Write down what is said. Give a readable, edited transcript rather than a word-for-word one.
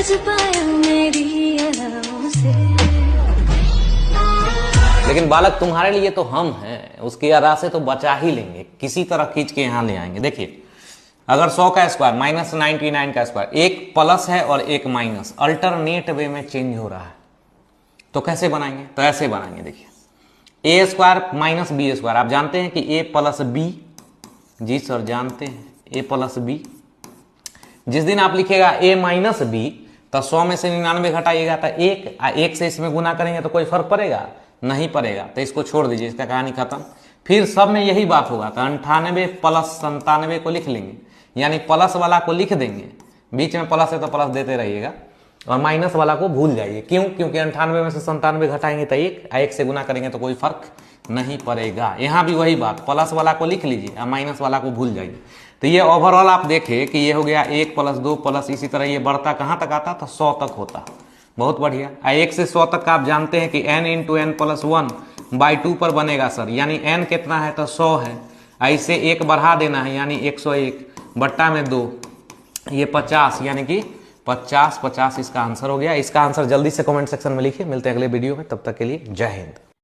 बच पाया मेरी अदाओं से। लेकिन बालक तुम्हारे लिए तो हम हैं, उसकी अदा से तो बचा ही लेंगे, किसी तरह खींच के यहां ले आएंगे। देखिए अगर 100 का स्क्वायर माइनस 99 का स्क्वायर, एक प्लस है और एक माइनस, अल्टरनेट वे में चेंज हो रहा है, तो कैसे बनाएंगे? तो ऐसे बनाएंगे। देखिए ए स्क्वायर माइनस बी स्क्वायर, आप जानते हैं कि ए प्लस बी, जी सर जानते हैं, ए प्लस बी। जिस दिन आप लिखेगा ए माइनस बी तो 100 में से 99 घटाइएगा तो एक से इसमें गुना करेंगे तो कोई फर्क पड़ेगा? नहीं पड़ेगा, तो इसको छोड़ दीजिए, इसका कहानी खत्म। फिर सब में यही बात होगा, तो 98 प्लस 97 को लिख लेंगे, यानी प्लस वाला को लिख देंगे, बीच में प्लस है तो प्लस देते रहिएगा, और माइनस वाला को भूल जाइए। क्यों? क्योंकि 98 में से 97 घटाएंगे तो एक से गुना करेंगे तो कोई फर्क नहीं पड़ेगा। यहाँ भी वही बात, प्लस वाला को लिख लीजिए और माइनस वाला को भूल जाइए। तो ये ओवरऑल आप देखें कि ये हो गया 1 प्लस 2 प्लस, इसी तरह ये बढ़ता कहाँ तक आता? तो 100 तक होता। बहुत बढ़िया। 1 से 100 तक का आप जानते हैं कि n इंटू एन प्लस 1/2 पर बनेगा सर, यानी n कितना है? तो 100 है। ऐसे 1 बढ़ा देना है, यानी 101 बट्टा में 2, ये 50, यानी कि 50 50 इसका आंसर हो गया। इसका आंसर जल्दी से कमेंट सेक्शन में लिखिए। मिलते हैं अगले वीडियो में, तब तक के लिए जय हिंद।